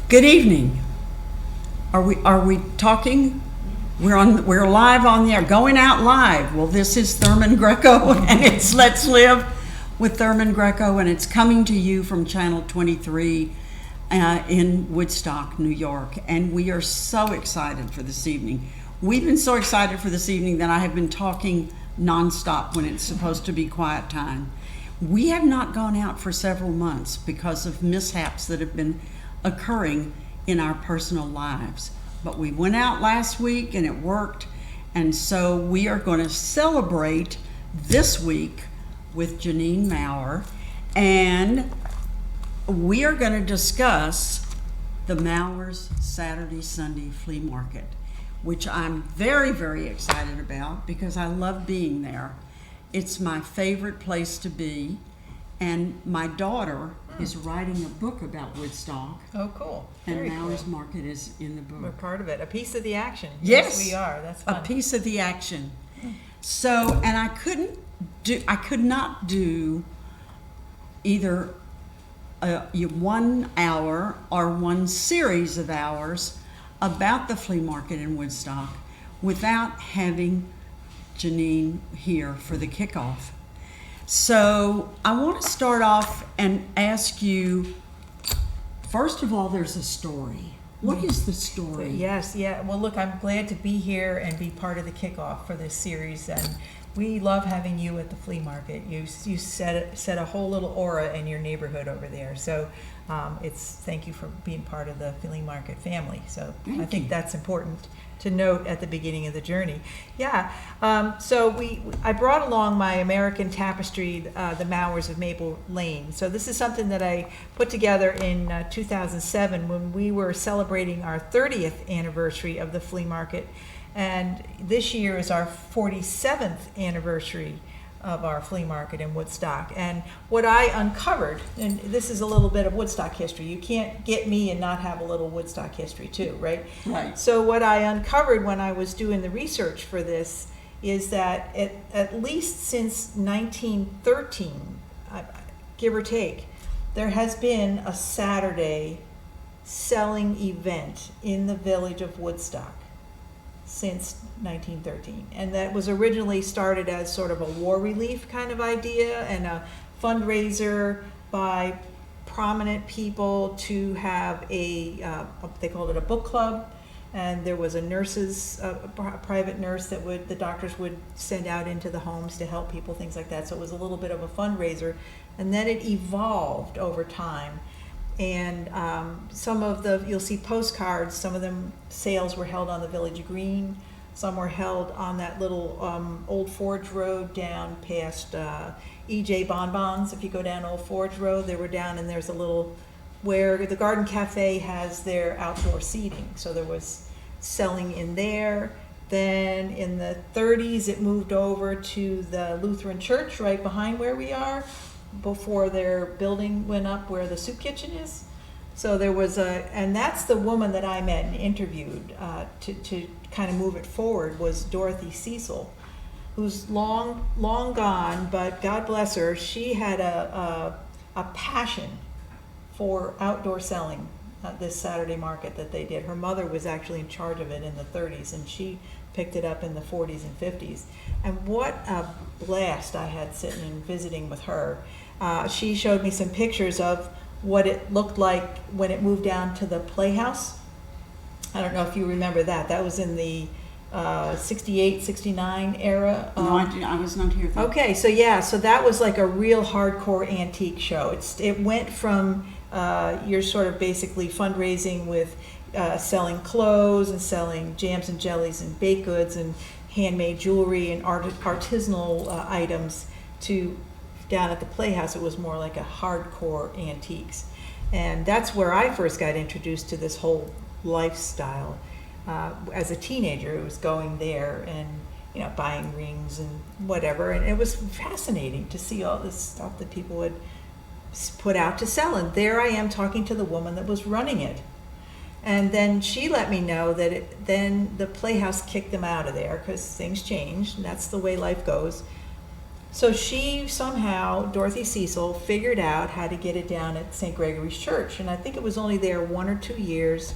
Good evening. Are we talking? We're live on the air, going out live. Well, this is Thurman Greco and it's Let's Live with Thurman Greco, and it's coming to you from Channel 23 in Woodstock, New York. And we are so excited for this evening. We've been so excited for this evening that I have been talking nonstop when it's supposed to be quiet time. We have not gone out for several months because of mishaps that have been occurring in our personal lives. But we went out last week and it worked. And so we are going to celebrate this week with Janine Mower. And we are going to discuss the Mowers Saturday, Sunday flea market, which I'm very, very excited about because I love being there. It's my favorite place to be. And my daughter is writing a book about Woodstock. Oh, cool. And Very Mowers cool. Market is in the book. We're part of it. A piece of the action. Yes, we are. That's fun. a piece of the action. So, and I could not do either 1 hour or one series of hours about the flea market in Woodstock without having Janine here for the kickoff. So I want to start off and ask you, first of all, there's a story. What is the story? Yes, yeah. Well, look, I'm glad to be here and be part of the kickoff for this series. And we love having you at the flea market. You set a whole little aura in your neighborhood over there. So thank you for being part of the flea market family. So I think that's important to note at the beginning of the journey. Yeah, so I brought along my American tapestry, the Mowers of Maple Lane. So this is something that I put together in 2007 when we were celebrating our 30th anniversary of the flea market. And this year is our 47th anniversary of our flea market in Woodstock. And what I uncovered, and this is a little bit of Woodstock history, you can't get me and not have a little Woodstock history too, right? Right. So what I uncovered when I was doing the research for this is that at least since 1913, give or take, there has been a Saturday selling event in the village of Woodstock since 1913, and that was originally started as sort of a war relief kind of idea and a fundraiser by prominent people to have they called it a book club, and there was a private nurse that the doctors would send out into the homes to help people, things like that. So it was a little bit of a fundraiser, and then it evolved over time. And you'll see postcards, some of them sales were held on the village green, some were held on that little Old Forge Road down past E.J. Bonbons. If you go down Old Forge Road, they were down, and there's a little, where the Garden Cafe has their outdoor seating. So there was selling in there. Then in the 30s, it moved over to the Lutheran Church right behind where we are, before their building went up where the soup kitchen is. So there was and that's the woman that I met and interviewed to kind of move it forward, was Dorothy Cecil, who's long gone, but God bless her, she had a passion for outdoor selling at this Saturday market that they did. Her mother was actually in charge of it in the 30s, and she picked it up in the 40s and 50s. And what a blast I had sitting and visiting with her. She showed me some pictures of what it looked like when it moved down to the Playhouse. I don't know if you remember that. That was in the 68, 69 era. No, I was not here then. Okay, so yeah, so that was like a real hardcore antique show. It went from you're sort of basically fundraising with selling clothes and selling jams and jellies and baked goods and handmade jewelry and artisanal items, to down at the Playhouse, it was more like a hardcore antiques. And that's where I first got introduced to this whole lifestyle. As a teenager, it was going there and buying rings and whatever, and it was fascinating to see all this stuff that people would put out to sell. And there I am talking to the woman that was running it. And then she let me know that then the Playhouse kicked them out of there because things changed, and that's the way life goes. So she somehow, Dorothy Cecil, figured out how to get it down at St. Gregory's Church. And I think it was only there 1 or 2 years,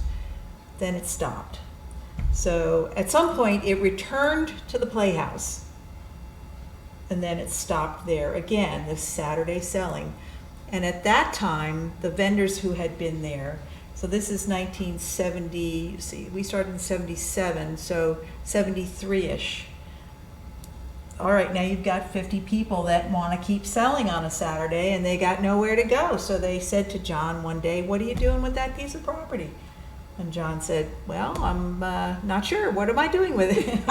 then it stopped. So at some point it returned to the Playhouse. And then it stopped there again, this Saturday selling. And at that time, the vendors who had been there, so this is 1970, see, we started in 77, so 73-ish. All right, now you've got 50 people that want to keep selling on a Saturday, and they got nowhere to go. So they said to John one day, "What are you doing with that piece of property?" And John said, "Well, I'm not sure. What am I doing with it?"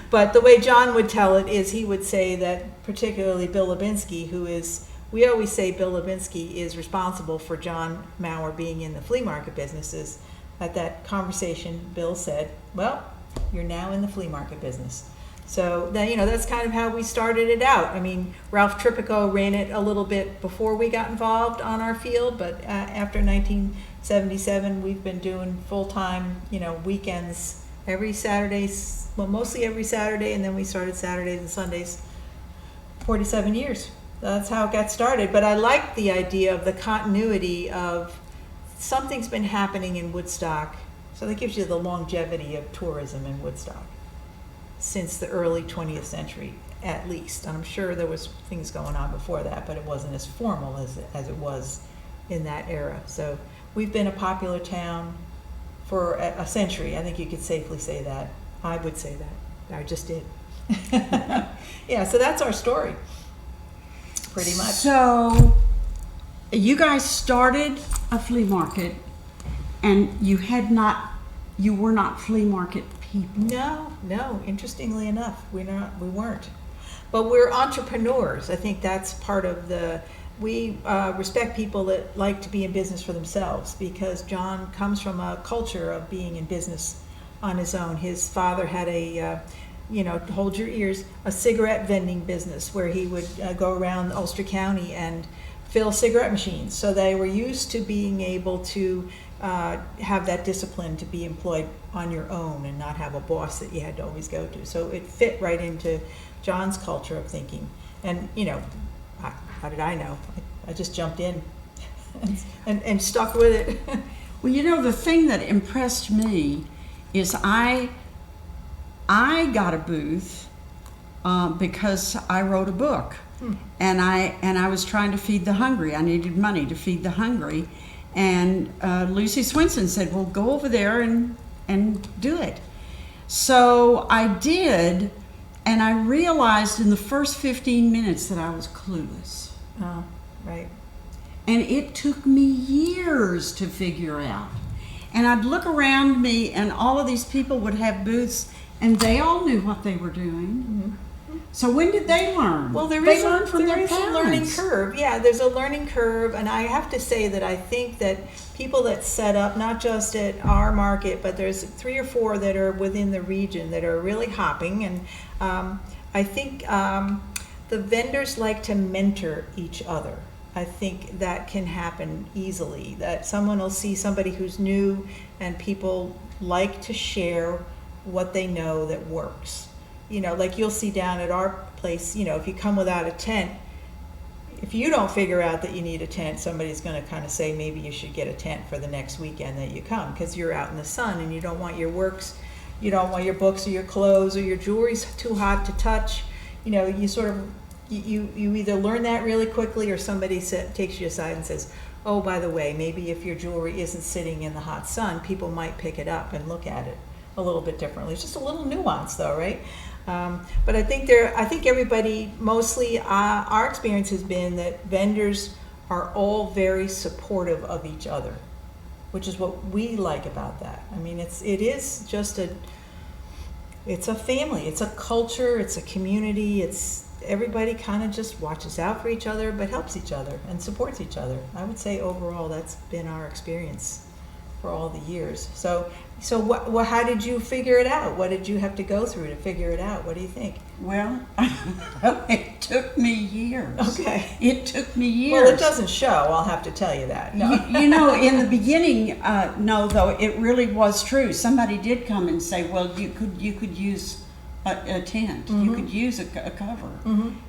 But the way John would tell it is he would say that particularly Bill Lubinsky, who is, we always say Bill Lubinsky is responsible for John Mower being in the flea market businesses. At that conversation, Bill said, "Well, you're now in the flea market business." So then, you know, that's kind of how we started it out. I mean, Ralph Tripico ran it a little bit before we got involved on our field, but after 1977, we've been doing full-time, you know, weekends every Saturday, well, mostly every Saturday, and then we started Saturdays and Sundays 47 years. That's how it got started. But I like the idea of the continuity of something's been happening in Woodstock. So that gives you the longevity of tourism in Woodstock since the early 20th century, at least. And I'm sure there was things going on before that, but it wasn't as formal as it was in that era. So we've been a popular town for a century. I think you could safely say that. I would say that. I just did. Yeah, so that's our story, pretty much. So you guys started a flea market, and you were not flea market people. No, interestingly enough, we weren't. But we're entrepreneurs. I think that's part of we respect people that like to be in business for themselves, because John comes from a culture of being in business on his own. His father had a, hold your ears, a cigarette vending business where he would go around Ulster County and fill cigarette machines. So they were used to being able to have that discipline to be employed on your own and not have a boss that you had to always go to. So it fit right into John's culture of thinking. And, how did I know? I just jumped in and stuck with it. Well, the thing that impressed me is I got a booth because I wrote a book. And I was trying to feed the hungry. I needed money to feed the hungry. And Lucy Swinson said, "Well, go over there and do it." So I did, and I realized in the first 15 minutes that I was clueless. Oh, right. And it took me years to figure out. And I'd look around me, and all of these people would have booths, and they all knew what they were doing. Mm-hmm. So when did they learn? Well, there they is learned from their a learning curve. Yeah, there's a learning curve, and I have to say that I think that people that set up, not just at our market, but there's 3 or 4 that are within the region that are really hopping, and I think the vendors like to mentor each other. I think that can happen easily, that someone will see somebody who's new, and people like to share what they know that works. Like you'll see down at our place, if you come without a tent, if you don't figure out that you need a tent, somebody's going to kind of say maybe you should get a tent for the next weekend that you come, because you're out in the sun and you don't want your books or your clothes or your jewelry's too hot to touch. You sort of, you either learn that really quickly, or somebody takes you aside and says, "Oh, by the way, maybe if your jewelry isn't sitting in the hot sun, people might pick it up and look at it a little bit differently." It's just a little nuance, though, right? But I think everybody, mostly our experience has been that vendors are all very supportive of each other, which is what we like about that. I mean, it's a family, it's a culture, it's a community, everybody kind of just watches out for each other, but helps each other and supports each other. I would say overall that's been our experience for all the years. So how did you figure it out? What did you have to go through to figure it out? What do you think? Well, it took me years. Okay. It took me years. Well, it doesn't show, I'll have to tell you that. No. In the beginning, no, though, it really was true. Somebody did come and say, "Well, you could use a tent. You could use a cover.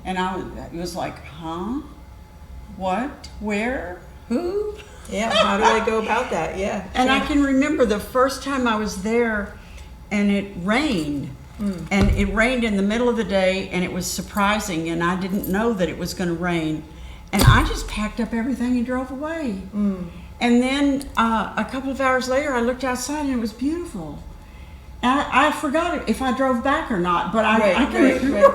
And it was like, huh? What? Where? Who? Yeah, how do I go about that? Yeah. And sure. I can remember the first time I was there and it rained. And it rained in the middle of the day, and it was surprising, and I didn't know that it was going to rain. And I just packed up everything and drove away. And then a couple of hours later, I looked outside, and it was beautiful. And I forgot if I drove back or not, but I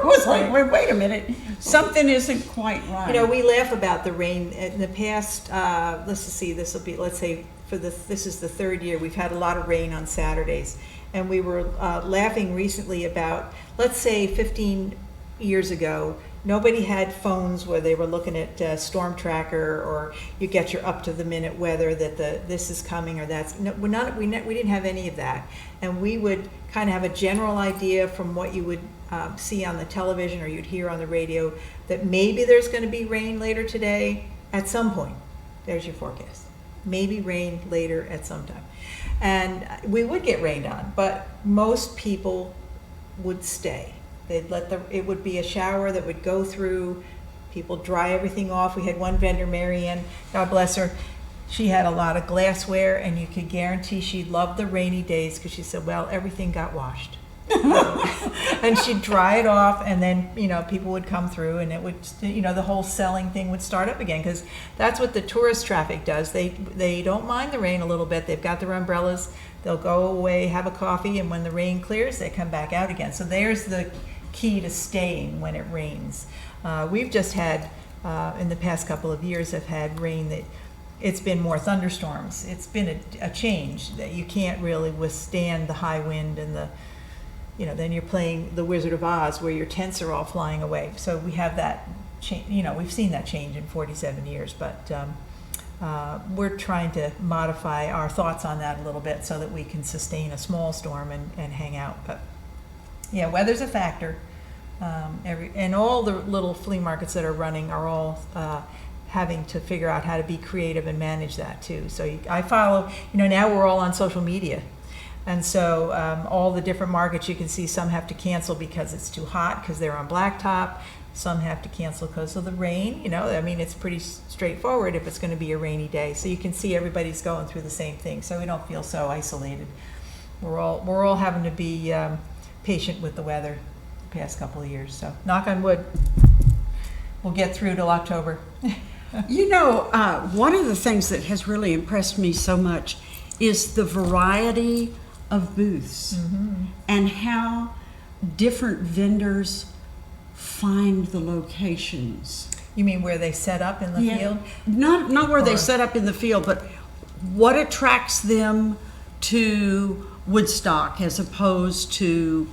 was like, wait a minute, something isn't quite right. You know, we laugh about the rain in the past. Let's see, this is the third year we've had a lot of rain on Saturdays, and we were laughing recently about, let's say 15 years ago, nobody had phones where they were looking at Storm Tracker, or you get your up to the minute weather that this is coming or that's. No, we didn't have any of that, and we would kind of have a general idea from what you would see on the television or you'd hear on the radio that maybe there's going to be rain later today at some point. There's your forecast. Maybe rain later at some time, and we would get rained on, but most people would stay. They'd it would be a shower that would go through, people dry everything off. We had one vendor, Marianne, God bless her, she had a lot of glassware, and you could guarantee she loved the rainy days because she said, well, everything got washed. And she'd dry it off, and then, people would come through, and it would, the whole selling thing would start up again, because that's what the tourist traffic does. They don't mind the rain a little bit. They've got their umbrellas. They'll go away, have a coffee, and when the rain clears, they come back out again. So there's the key to staying when it rains. We've just had, in the past couple of years, have had rain that it's been more thunderstorms. It's been a change that you can't really withstand the high wind and then you're playing the Wizard of Oz where your tents are all flying away. So we have that change, we've seen that change in 47 years, but we're trying to modify our thoughts on that a little bit so that we can sustain a small storm and hang out. But yeah, weather's a factor. And all the little flea markets that are running are all having to figure out how to be creative and manage that too. So I follow, now we're all on social media. And so all the different markets, you can see some have to cancel because it's too hot because they're on blacktop. Some have to cancel because of the rain. It's pretty straightforward if it's going to be a rainy day. So you can see everybody's going through the same thing. So we don't feel so isolated. We're all having to be patient with the weather the past couple of years. So knock on wood, we'll get through till October. One of the things that has really impressed me so much is the variety of booths and how different vendors find the locations. You mean where they set up in the field? Not where they set up in the field, but what attracts them to Woodstock as opposed to,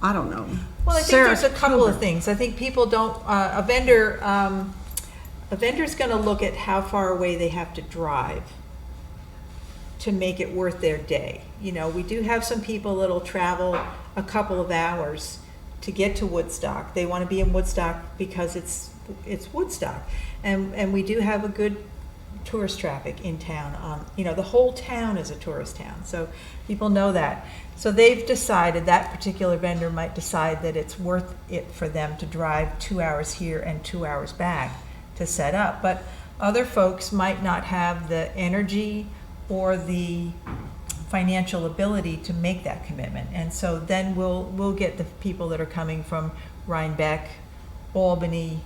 I don't know. Well, I think there's a couple of things. I think people don't, a vendor's going to look at how far away they have to drive to make it worth their day. We do have some people that'll travel a couple of hours to get to Woodstock. They want to be in Woodstock because it's Woodstock, and we do have a good tourist traffic in town. The whole town is a tourist town, so people know that. So they've decided, that particular vendor might decide that it's worth it for them to drive 2 hours here and 2 hours back to set up. But other folks might not have the energy or the financial ability to make that commitment. And so then we'll get the people that are coming from Rhinebeck, Albany,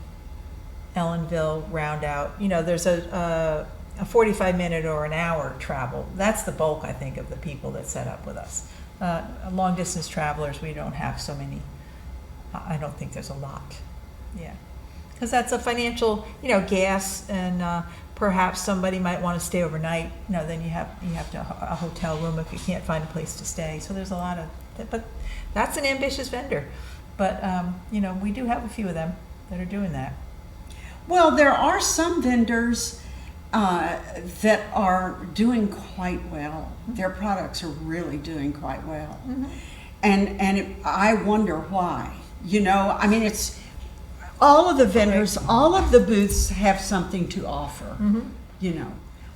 Ellenville, round out. There's a 45-minute or an hour travel. That's the bulk, I think, of the people that set up with us. Long distance travelers, we don't have so many. I don't think there's a lot. Yeah, because that's a financial, gas, and perhaps somebody might want to stay overnight. Then you have to a hotel room if you can't find a place to stay. So there's a lot of, but that's an ambitious vendor. But we do have a few of them that are doing that. Well, there are some vendors that are doing quite well. Their products are really doing quite well. And I wonder why. It's all of the vendors, all of the booths have something to offer.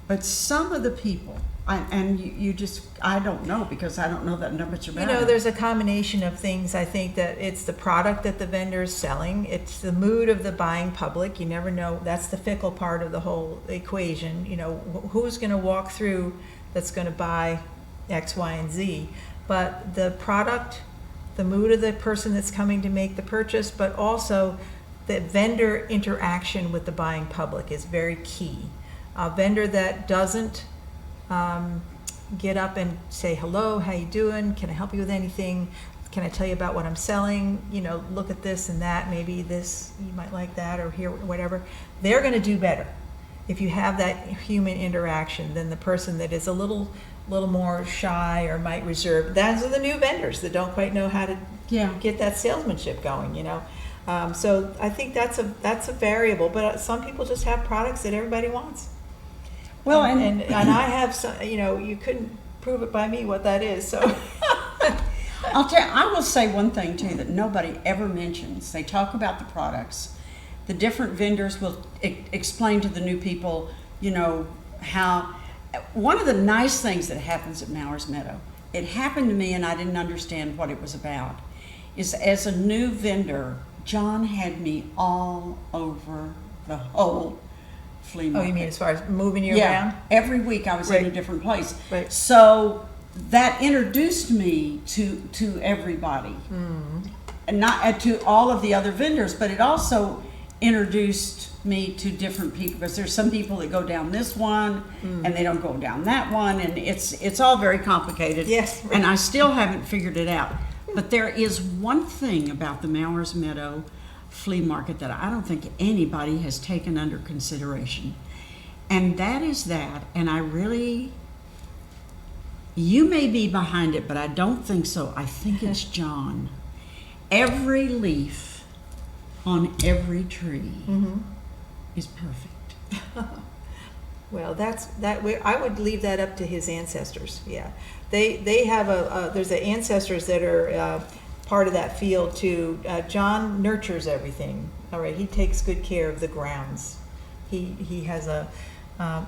But some of the people, and you just, I don't know, because I don't know that much about You know, it. there's a combination of things. I think that it's the product that the vendor is selling. It's the mood of the buying public. You never know. That's the fickle part of the whole equation. You know, who's going to walk through that's going to buy X, Y, and Z. But the product, the mood of the person that's coming to make the purchase, but also the vendor interaction with the buying public is very key. A vendor that doesn't get up and say, hello, how you doing? Can I help you with anything? Can I tell you about what I'm selling? You know, look at this and that, maybe this, you might like that, or here, whatever. They're gonna do better if you have that human interaction than the person that is a little more shy or might reserve. Those are the new vendors that don't quite know how to get that salesmanship going, you know? So I think that's a variable, but some people just have products that everybody wants. Well, and I have some, you know, you couldn't prove it by me what that is, so. I will say one thing too that nobody ever mentions. They talk about the products. The different vendors will explain to the new people, you know, how. One of the nice things that happens at Mowers Meadow, it happened to me and I didn't understand what it was about, is as a new vendor, John had me all over the whole flea market. Oh, you mean as far as moving you around? Every week I was in a different place. Right. So that introduced me to everybody, and not to all of the other vendors, but it also introduced me to different people, because there's some people that go down this one and they don't go down that one, and it's all very complicated. Yes. And I still haven't figured it out. But there is one thing about the Mowers Meadow flea market that I don't think anybody has taken under consideration. And that is that, and you may be behind it, but I don't think so. I think it's John. Every leaf on every tree is perfect. Well, I would leave that up to his ancestors. Yeah, they have there's the ancestors that are part of that field too. John nurtures everything. All right, he takes good care of the grounds. He has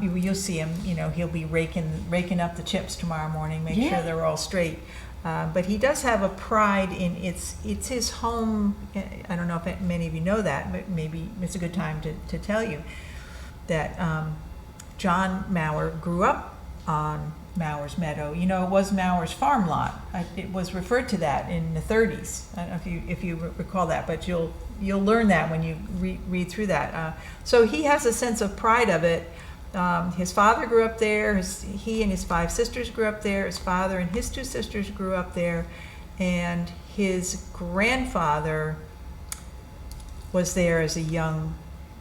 you'll see him. You know, he'll be raking up the chips tomorrow morning, make sure they're all straight. But he does have a pride in it's his home. I don't know if many of you know that, but maybe it's a good time to tell you that John Mower grew up on Mowers Meadow. You know, it was Mowers farm lot. It was referred to that in the 30s. I don't know if you recall that, but you'll learn that when you read through that. So he has a sense of pride of it. His father grew up there. He and his 5 sisters grew up there. His father and his 2 sisters grew up there, and his grandfather was there as a young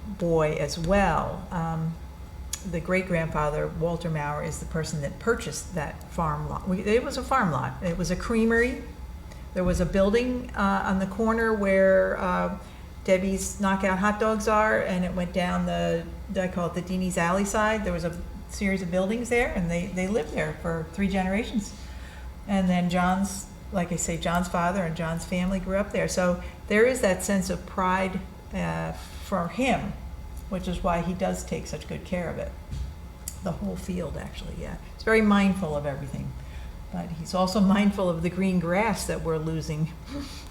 boy as well. The great-grandfather, Walter Mower, is the person that purchased that farm lot. It was a farm lot. It was a creamery. There was a building on the corner where Debbie's Knockout Hot Dogs are, and it went down I call it the Deanie's Alley side. There was a series of buildings there, and they lived there for 3 generations. And then John's father and John's family grew up there. So there is that sense of pride for him, which is why he does take such good care of it. The whole field, actually, yeah. He's very mindful of everything. But he's also mindful of the green grass that we're losing.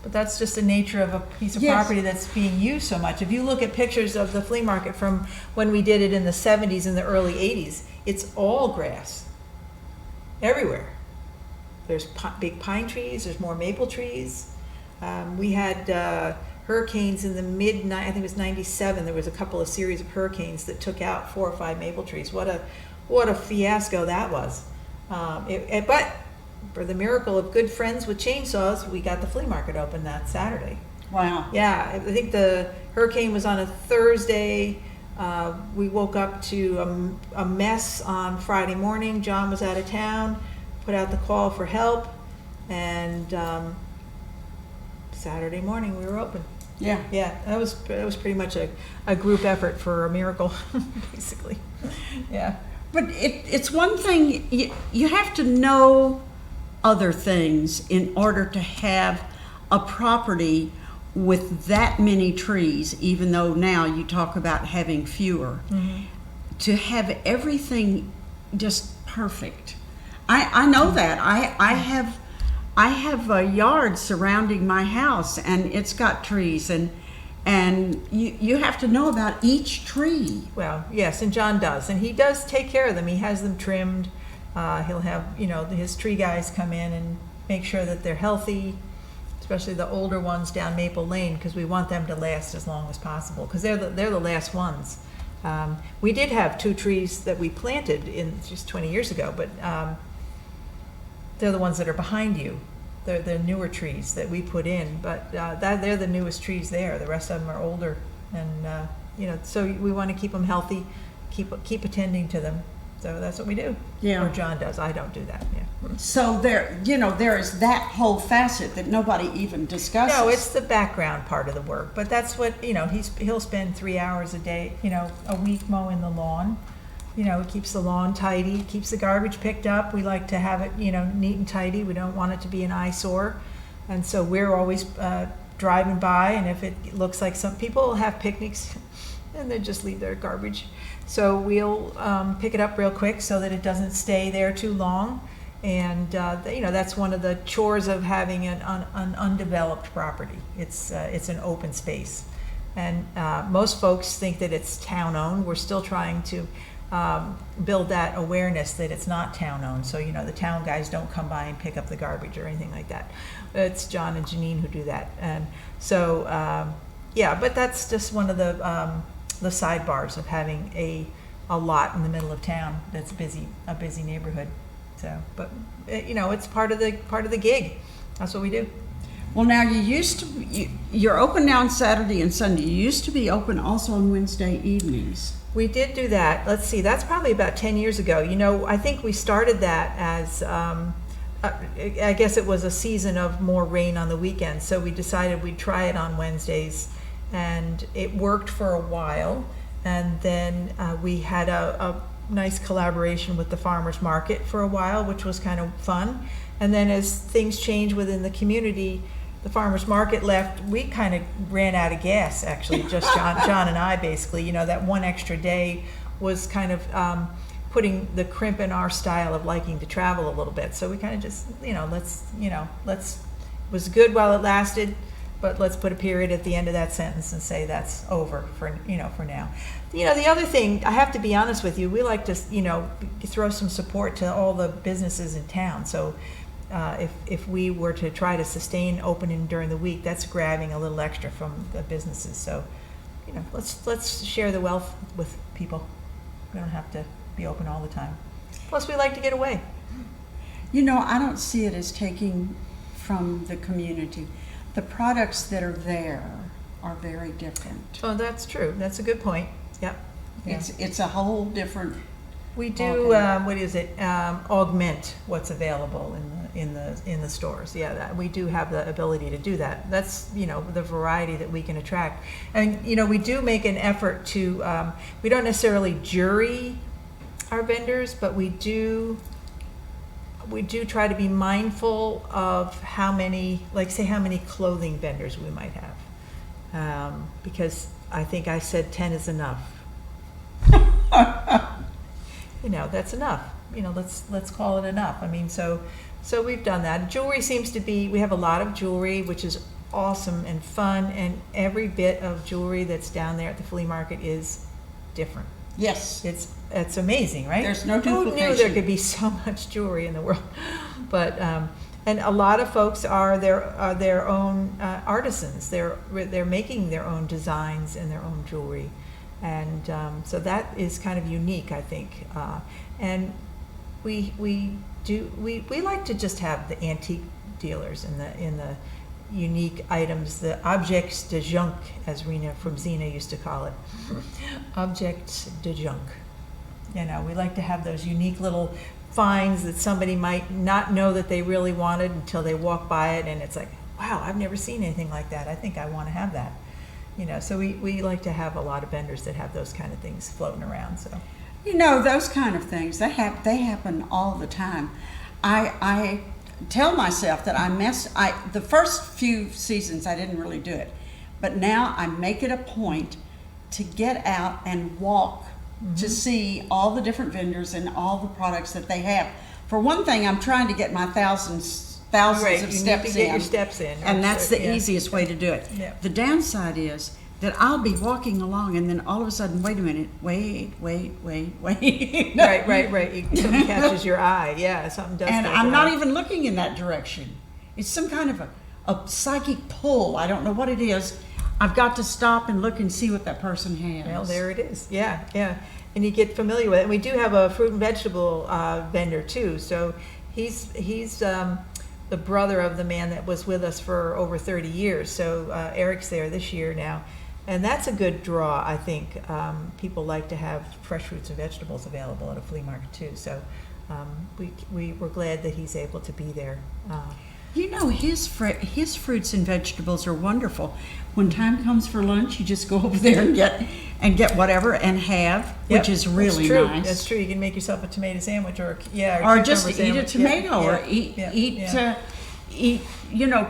But that's just the nature of a piece of property that's being used so much. If you look at pictures of the flea market from when we did it in the 70s and the early 80s, it's all grass. Everywhere. There's big pine trees, there's more maple trees. We had hurricanes in the I think it was 97. There was a couple of series of hurricanes that took out 4 or 5 maple trees. What a fiasco that was. But for the miracle of good friends with chainsaws, we got the flea market open that Saturday. Wow. Yeah, I think the hurricane was on a Thursday. We woke up to a mess on Friday morning. John was out of town, put out the call for help, and Saturday morning we were open. Yeah. Yeah, that was pretty much a group effort for a miracle, basically. Yeah. But it's one thing, you have to know other things in order to have a property with that many trees, even though now you talk about having fewer. To have everything just perfect. I know that. I have a yard surrounding my house, and it's got trees, and you have to know about each tree. Well, yes, and John does, and he does take care of them. He has them trimmed. He'll have, his tree guys come in and make sure that they're healthy, especially the older ones down Maple Lane, because we want them to last as long as possible, because they're the last ones. We did have 2 trees that we planted in just 20 years ago, but they're the ones that are behind you. They're the newer trees that we put in, but they're the newest trees there. The rest of them are older, and so we want to keep them healthy, keep attending to them. So that's what we do. Yeah. Or John does. I don't do that. Yeah. So there is that whole facet that nobody even discusses. No, it's the background part of the work, but that's what he'll spend 3 hours a day, a week mowing the lawn. He keeps the lawn tidy, keeps the garbage picked up. We like to have it, neat and tidy. We don't want it to be an eyesore. And so we're always driving by, and if it looks like some people have picnics and they just leave their garbage. So we'll pick it up real quick so that it doesn't stay there too long. And, that's one of the chores of having an undeveloped property. It's an open space. And most folks think that it's town-owned. We're still trying to build that awareness that it's not town-owned. So, the town guys don't come by and pick up the garbage or anything like that. It's John and Janine who do that. And so, but that's just one of the sidebars of having a lot in the middle of town that's a busy neighborhood. So, but it's part of the gig. That's what we do. Well, now you're open now on Saturday and Sunday. You used to be open also on Wednesday evenings. We did do that. Let's see, that's probably about 10 years ago. I think we started that as, I guess it was a season of more rain on the weekends. So we decided we'd try it on Wednesdays, and it worked for a while. And then we had a nice collaboration with the farmers market for a while, which was kind of fun. And then as things changed within the community, the farmers market left, we kind of ran out of gas, actually, just John and I, basically. That one extra day was kind of putting the crimp in our style of liking to travel a little bit. So we kind of just, let's was good while it lasted, but let's put a period at the end of that sentence and say that's over for now. The other thing, I have to be honest with you, we like to, throw some support to all the businesses in town. So if we were to try to sustain opening during the week, that's grabbing a little extra from the businesses. So, let's share the wealth with people. We don't have to be open all the time. Plus, we like to get away. I don't see it as taking from the community. The products that are there are very different. Oh, that's true. That's a good point. Yep. Yeah. It's a whole different. We do augment what's available in the stores. Yeah, that we do have the ability to do that. That's the variety that we can attract, and we do make an effort to. We don't necessarily jury our vendors, but we do try to be mindful of how many clothing vendors we might have, because I think I said 10 is enough. That's enough. Let's call it enough. I mean, so we've done that. Jewelry seems to be, we have a lot of jewelry, which is awesome and fun, and every bit of jewelry that's down there at the flea market is different. Yes. It's amazing, right? There's no duplication. Who knew there could be so much jewelry in the world? But and a lot of folks are their own artisans. They're making their own designs and their own jewelry, and so that is kind of unique, I think. And we like to just have the antique dealers in the unique items, the objects de junk, as Rena from Xena used to call it. Objects de junk. We like to have those unique little finds that somebody might not know that they really wanted until they walk by it, and it's like, wow, I've never seen anything like that. I think I want to have that. So we like to have a lot of vendors that have those kind of things floating around. So those kind of things, they happen all the time. I tell myself that the first few seasons I didn't really do it, but now I make it a point to get out and walk to see all the different vendors and all the products that they have. For one thing, I'm trying to get my thousands Right, of you steps need to get in. your steps in. And that's the Yeah. easiest way to do it. Yeah. The downside is that I'll be walking along and then all of a sudden, wait a minute, wait. Right. Something catches your eye. Yeah, something does. And catch I'm your not eye. even looking in that direction. It's some kind of a psychic pull. I don't know what it is. I've got to stop and look and see what that person has. Well, there it is. Yeah. And you get familiar with it. And we do have a fruit and vegetable vendor too. So he's the brother of the man that was with us for over 30 years. So Eric's there this year now. And that's a good draw, I think. People like to have fresh fruits and vegetables available at a flea market too. So we're glad that he's able to be there. You know, his fruits and vegetables are wonderful. When time comes for lunch, you just go over there and get whatever and have, Yep, which is really that's true. nice. That's true. You can make yourself a tomato sandwich or Just cucumber eat a sandwich. tomato Yeah, or eat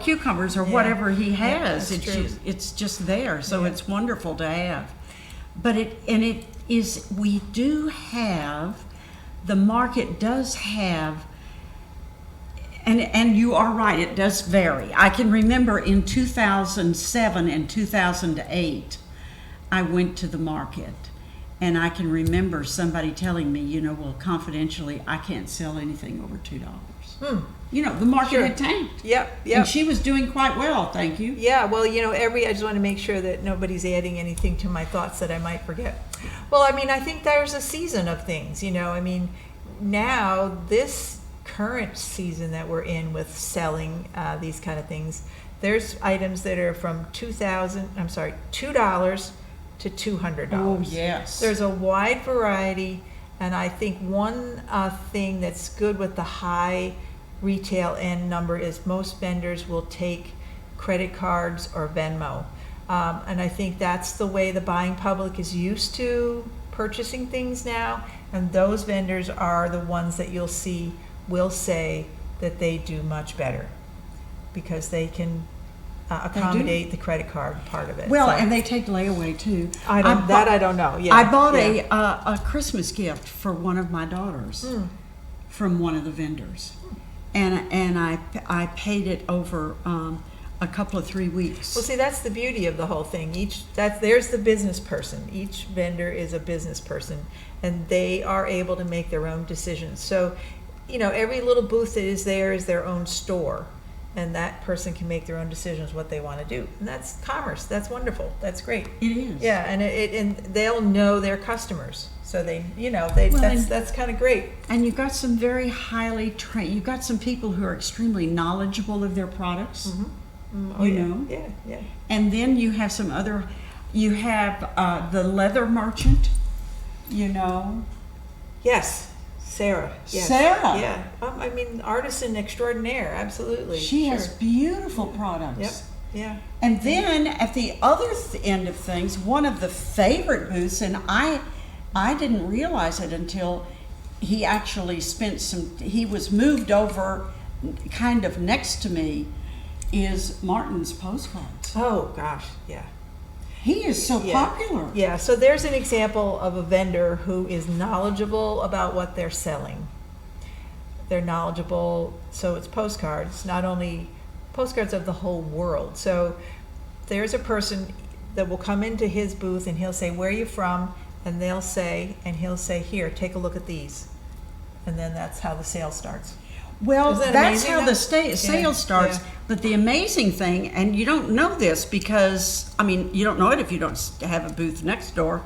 cucumbers or Yeah. whatever he Yeah, has. that's true. It's just there, so Yeah. it's wonderful to have. But we do have, the market does have. And you are right, it does vary. I can remember in 2007 and 2008, I went to the market, and I can remember somebody telling me, well, confidentially, I can't sell anything over $2. The market Sure. had tanked. Yep. And she was doing quite well, thank you. Yeah, well, I just want to make sure that nobody's adding anything to my thoughts that I might forget. Well, I think there's a season of things, now this current season that we're in with selling these kind of things, there's items that are from $2 to $200. Oh, yes. There's a wide variety, and I think one thing that's good with the high retail end number is most vendors will take credit cards or Venmo. And I think that's the way the buying public is used to purchasing things now, and those vendors are the ones that you'll see will say that they do much better because they can accommodate the credit card part of it. Well, So, and they take layaway too. I don't know. Yeah, I bought yeah. a Christmas gift for one of my daughters from one of the vendors, and I paid it over a couple of 3 weeks. Well, see, that's the beauty of the whole thing. There's the business person. Each vendor is a business person, and they are able to make their own decisions. So, every little booth that is there is their own store, and that person can make their own decisions what they want to do. And that's commerce. That's wonderful. That's great. It is. Yeah, and they'll know their customers, so that's kind of great. And you've got some very highly trained. You've got some people who are extremely knowledgeable of their products. Oh, Yeah. Yeah. And then you have some other. You have the leather merchant. Yes. Sarah. Yes. Sarah. Yeah. Artisan extraordinaire. Absolutely. She Sure. has beautiful products. Yep. Yeah. And then at the other end of things, one of the favorite booths, and I didn't realize it until he actually he was moved over kind of next to me, is Martin's postcards. Oh gosh. Yeah. He is so Yeah. popular. Yeah, so there's an example of a vendor who is knowledgeable about what they're selling. They're knowledgeable, so it's postcards, not only postcards of the whole world. So there's a person that will come into his booth and he'll say, "Where are you from?" And he'll say, "Here, take a look at these." And then that's how the sale starts. Well, Isn't that that's amazing how though? the sale Yeah, starts. yeah. But the amazing thing, and you don't know this because, you don't know it if you don't have a booth next door,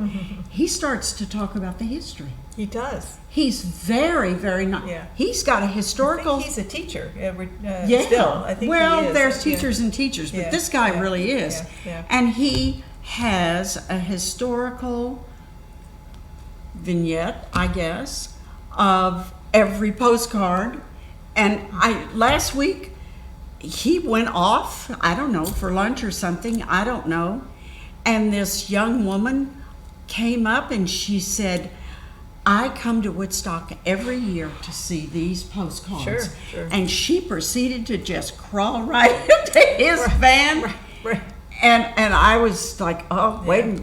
he starts to talk about the history. He does. He's very, very nice. Yeah. He's got a historical. I think he's a teacher. Yeah. Still, I think well, he is. there's Yeah. teachers and teachers, but Yeah, this guy yeah, really is. yeah. And he has a historical vignette, I guess, of every postcard. And last week he went off, I don't know, for lunch or something, I don't know. And this young woman came up and she said, "I come to Woodstock every year to see these postcards." Sure. And she proceeded to just crawl right into his van. Right. And I was like, oh, wait.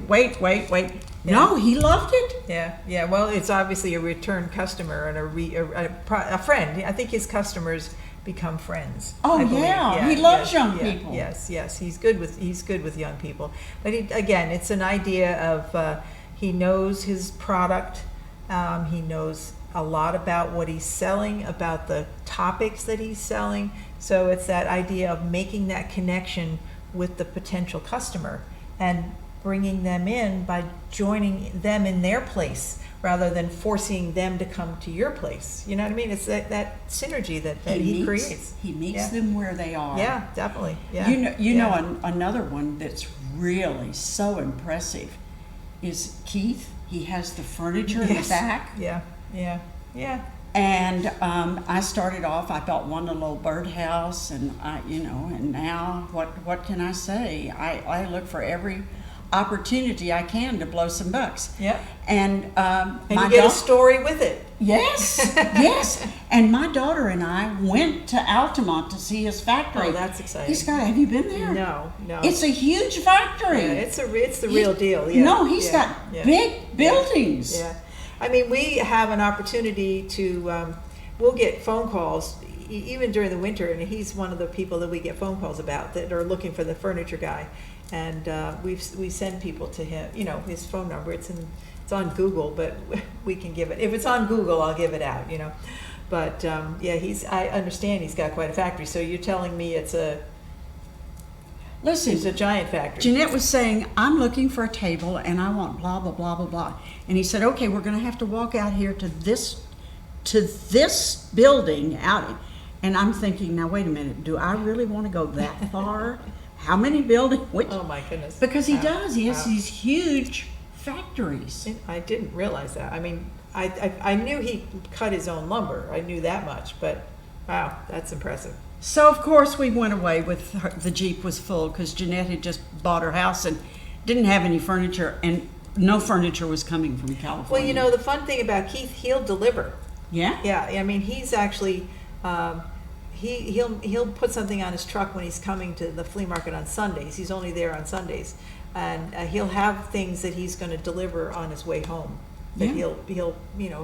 No, he loved it. Yeah. Well, it's obviously a return customer and a friend. I think his customers become friends. Oh, I believe. yeah. He loves young yeah, people. Yes. He's good with young people. But again, it's an idea of he knows his product. He knows a lot about what he's selling, about the topics that he's selling. So it's that idea of making that connection with the potential customer and bringing them in by joining them in their place rather than forcing them to come to your place. You know what I mean? It's that synergy that he creates. He meets them where they are. Yeah, definitely. Yeah. You know another one that's really so impressive is Keith. He has the furniture in the back. Yeah. And I started off, I built one little birdhouse, and and now what can I say? I look for every opportunity I can to blow some bucks. Yeah. And you get a story with it. Yes, yes. And my daughter and I went to Altamont to see his factory. Oh, that's exciting. Have you been there? No. It's a huge factory. Yeah, it's the real deal. Yeah. No, he's got big buildings. Yeah. I mean, we have an opportunity to, we'll get phone calls even during the winter, and he's one of the people that we get phone calls about that are looking for the furniture guy. And we send people to him, his phone number. It's on Google, but we can give it. If it's on Google, I'll give it out, But I understand he's got quite a factory. So you're telling me it's a giant factory. Jeanette was saying, I'm looking for a table and I want blah, blah, blah, blah, blah. And he said, okay, we're going to have to walk out here to this building out. And I'm thinking, now wait a minute, do I really want to go that far? How many buildings? Oh my goodness. Because he does. He has these huge factories. I didn't realize that. I mean, I knew he cut his own lumber. I knew that much. But wow, that's impressive. So, of course, we went away with the Jeep was full because Jeanette had just bought her house and didn't have any furniture, and no furniture was coming from California. Well, the fun thing about Keith, he'll deliver. Yeah? Yeah, I mean, he's actually, he'll put something on his truck when he's coming to the flea market on Sundays. He's only there on Sundays. And he'll have things that he's going to deliver on his way home. That he'll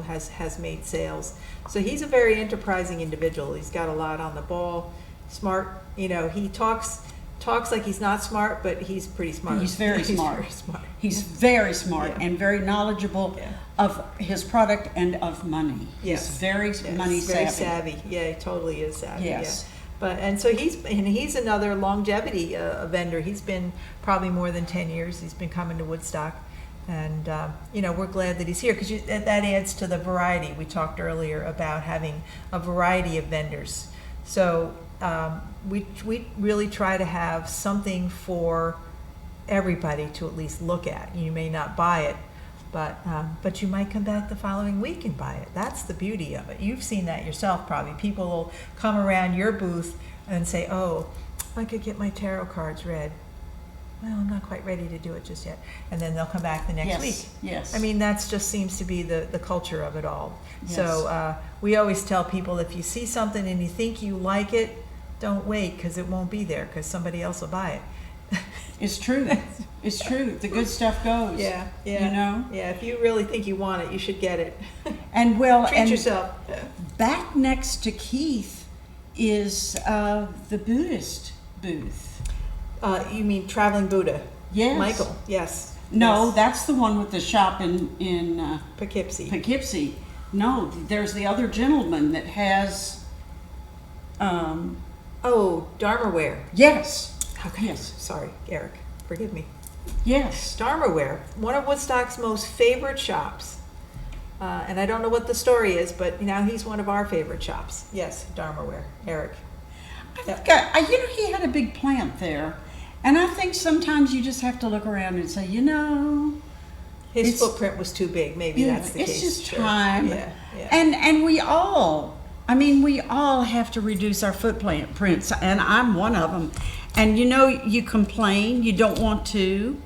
has made sales. So he's a very enterprising individual. He's got a lot on the ball, smart. He talks like he's not smart, but he's pretty smart. He's very smart. Very smart. He's very smart and very knowledgeable of his product and of money. Yes. He's very money savvy. Very savvy. Yeah, he totally is savvy. Yes. Yeah. But so he's another longevity vendor. He's been probably more than 10 years. He's been coming to Woodstock. And, we're glad that he's here because that adds to the variety. We talked earlier about having a variety of vendors. So we really try to have something for everybody to at least look at. You may not buy it, but you might come back the following week and buy it. That's the beauty of it. You've seen that yourself probably. People will come around your booth and say, oh, I could get my tarot cards read. Well, I'm not quite ready to do it just yet. And then they'll come back the next week. Yes. I mean, that just seems to be the culture of it all. Yes. So we always tell people, if you see something and you think you like it, don't wait because it won't be there because somebody else will buy it. It's true. It's true. The good stuff goes. Yeah. Yeah, if you really think you want it, you should get it. And treat yourself. Back next to Keith is the Buddhist booth. You mean Traveling Buddha? Yes. Michael, yes. No, yes. that's the one with the shop in Poughkeepsie. Poughkeepsie. No, there's the other gentleman that has. Dharmaware. Yes. Okay. Yes. Sorry, Eric. Forgive me. Yes. Dharmaware, one of Woodstock's most favorite shops. And I don't know what the story is, but now he's one of our favorite shops. Yes, Dharmaware. Eric. He had a big plant there. And I think sometimes you just have to look around and say, his footprint was too big. Maybe that's the case. It's just time. Yeah. And we all have to reduce our footprints, and I'm one of them. And you complain, you don't want to.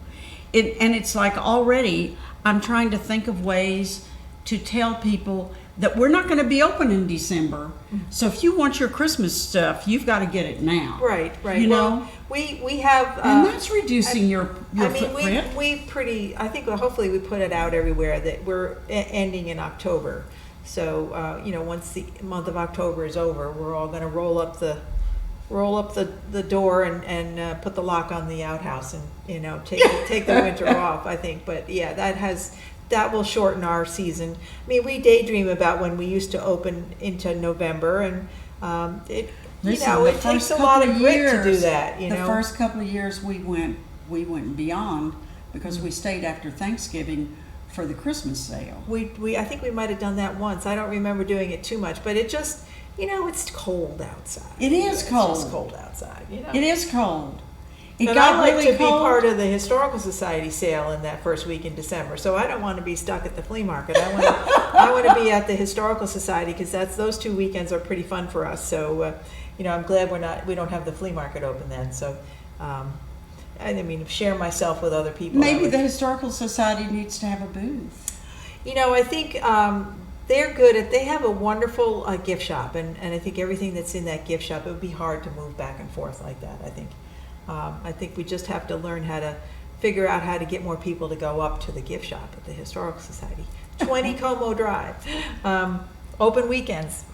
And it's like already I'm trying to think of ways to tell people that we're not going to be open in December. So if you want your Christmas stuff, you've got to get it now. Right. You know, Well, we have. and that's reducing your we footprint. I think hopefully we put it out everywhere that we're ending in October. So once the month of October is over, we're all going to roll up the door and put the lock on the outhouse and take the winter off. I think, but yeah, that will shorten our season. I mean, we daydream about when we used to open into November, and it takes a lot of grit to do that. The first couple of years we went beyond because we stayed after Thanksgiving for the Christmas sale. I think we might have done that once. I don't remember doing it too much, but it just it's cold outside. It is cold. It's just cold outside. It is cold. It and got I like really to cold. be part of the Historical Society sale in that first week in December. So I don't want to be stuck at the flea market. I want to be at the Historical Society because those 2 weekends are pretty fun for us. So I'm glad we don't have the flea market open then. So share myself with other people. Maybe the Historical Society needs to have a booth. I think they're good they have a wonderful gift shop, and I think everything that's in that gift shop, it would be hard to move back and forth like that. I think we just have to learn how to figure out how to get more people to go up to the gift shop at the Historical Society. 20 Como Drive, open weekends.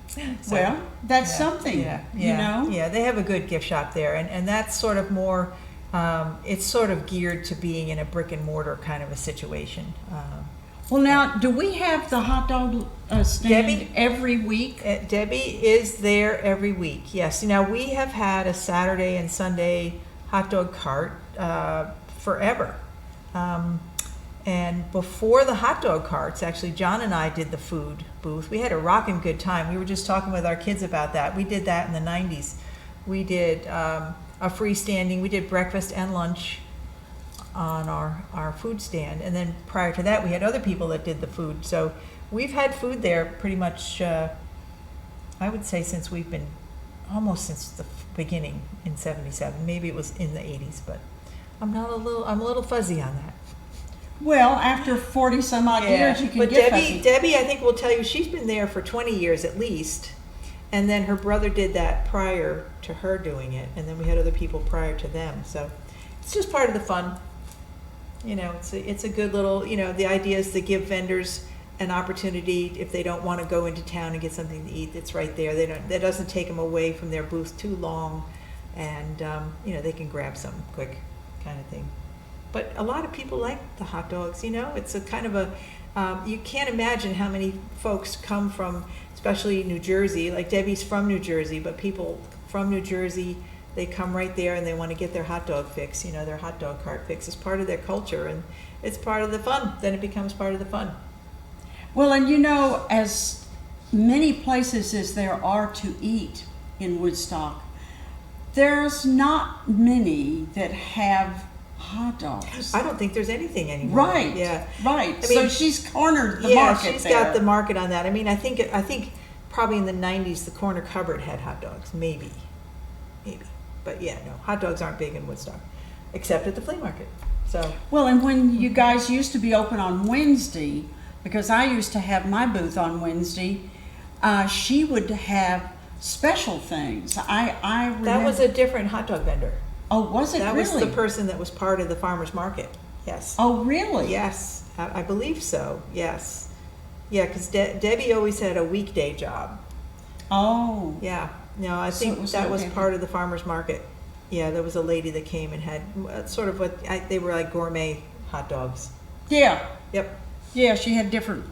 So, well, that's something, Yeah, they have a good gift shop there, and that's sort of more, it's sort of geared to being in a brick and mortar kind of a situation. Well, now, do we have the hot dog stand Debbie? every week? Debbie is there every week, yes. We have had a Saturday and Sunday hot dog cart forever. And before the hot dog carts, actually, John and I did the food booth. We had a rockin' good time. We were just talking with our kids about that. We did that in the 90s. We did a freestanding, we did breakfast and lunch on our food stand, and then prior to that we had other people that did the food. So we've had food there pretty much I would say since since the beginning in 77. Maybe it was in the 80s, but I'm a little fuzzy on that. Well, after 40 some odd years you can but get fuzzy. Debbie I think will tell you she's been there for 20 years at least, and then her brother did that prior to her doing it, and then we had other people prior to them. So it's just part of the fun. It's a good little, the idea is to give vendors an opportunity if they don't want to go into town and get something to eat. It's right there. That doesn't take them away from their booth too long, and they can grab something quick, kind of thing. But a lot of people like the hot dogs. It's a kind of a you can't imagine how many folks come from, especially New Jersey. Like Debbie's from New Jersey, but people from New Jersey, they come right there and they want to get their hot dog fix, their hot dog cart fix. It's part of their culture, and it's part of the fun. Then it becomes part of the fun. Well, and as many places as there are to eat in Woodstock, there's not many that have hot dogs. I don't think there's anything anymore. Right. Yeah. Right. So she's cornered the market. Yeah, she's got the market on that. I think probably in the 90s the corner cupboard had hot dogs, maybe. But yeah, no, hot dogs aren't big in Woodstock, except at the flea market. So well, and when you guys used to be open on Wednesday, because I used to have my booth on Wednesday, she would have special things. I remember. That was a different hot dog vendor. Oh, was it that really? That was the person that was part of the farmer's market. Yes. Oh, really? Yes, I believe so. Yes. Yeah, because Debbie always had a weekday job. Oh. Yeah. No, I think that was part of the farmer's market. Yeah, there was a lady that came and had sort of they were like gourmet hot dogs. Yeah. Yep. Yeah, she had different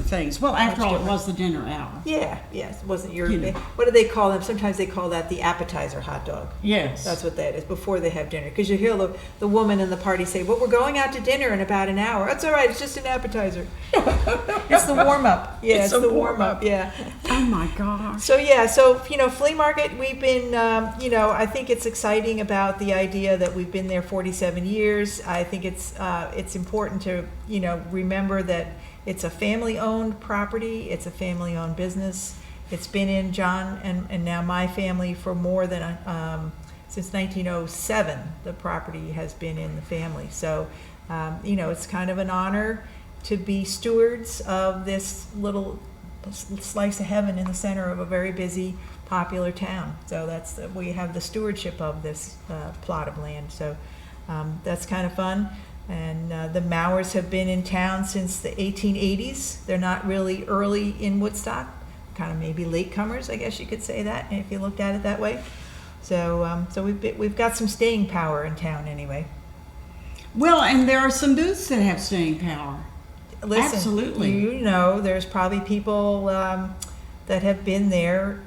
things. Well, after all, it was the dinner hour. Yeah, yes. It wasn't your... What do they call them? Sometimes they call that the appetizer hot dog. Yes. That's what that is, before they have dinner. Because you hear the woman in the party say, well, we're going out to dinner in about an hour. That's all right. It's just an appetizer. It's the warm-up. Yeah, it's the warm-up. Yeah. Oh, my gosh. So, yeah. So, flea market, we've been, I think it's exciting about the idea that we've been there 47 years. I think it's important to, remember that it's a family-owned property. It's a family-owned business. It's been in John and now my family for more than since 1907. The property has been in the family. So, it's kind of an honor to be stewards of this little slice of heaven in the center of a very busy, popular town. So we have the stewardship of this plot of land. So that's kind of fun. And the Mowers have been in town since the 1880s. They're not really early in Woodstock, kind of maybe latecomers, I guess you could say that, if you looked at it that way. So we've got some staying power in town anyway. Well, and there are some booths that have staying power. Listen, Absolutely. You know, there's probably people that have been there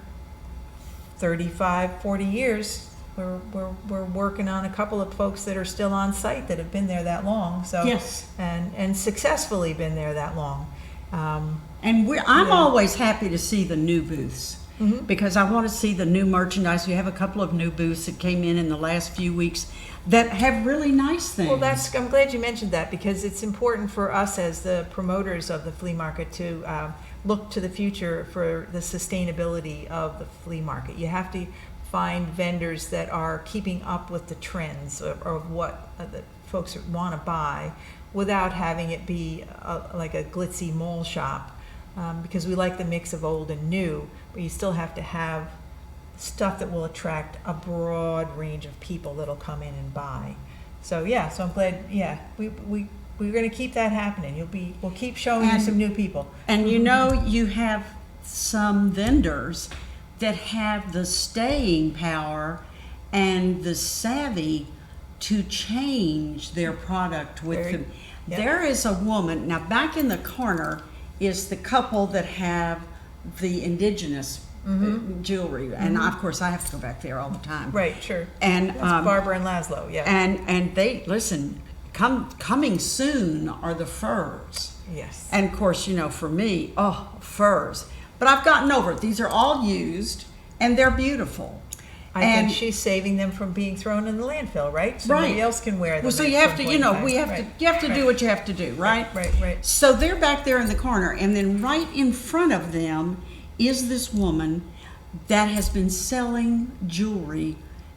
35, 40 years. We're working on a couple of folks that are still on site that have been there that long. So Yes. and successfully been there that long. And I'm always happy to see the new booths Mhm. because I want to see the new merchandise. We have a couple of new booths that came in the last few weeks that have really nice things. Well, I'm glad you mentioned that, because it's important for us as the promoters of the flea market to look to the future for the sustainability of the flea market. You have to find vendors that are keeping up with the trends of what the folks want to buy without having it be like a glitzy mall shop, because we like the mix of old and new, but you still have to have stuff that will attract a broad range of people that'll come in and buy. So so I'm glad. We're going to keep that happening. We'll keep showing you some new people. And you have some vendors that have the staying power and the savvy to change their product with them. Yep. There is a woman, now back in the corner is the couple that have the indigenous jewelry, and of course I have to go back there all the time. Right, sure. And That's Barbara and Laszlo, yeah. and they listen. Coming soon are the furs. Yes. And of course, for me, furs. But I've gotten over it. These are all used, and they're beautiful. I think she's saving them from being thrown in the landfill, right? So nobody else can wear them. Well, so you have to, you have to do what you have to do, right? Right. So they're back there in the corner, and then right in front of them is this woman that has been selling jewelry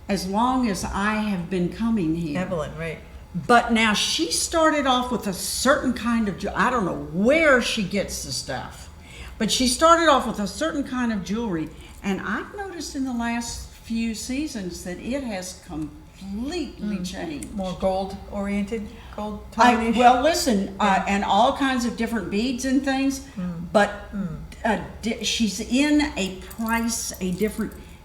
as long as I have been coming here. Evelyn, right. But now she started off with a certain kind of I don't know where she gets the stuff, but she started off with a certain kind of jewelry, and I've noticed in the last few seasons that it has completely changed. More gold oriented, gold tone-ish. Well, listen, and all kinds of different beads and things, but she's in a price,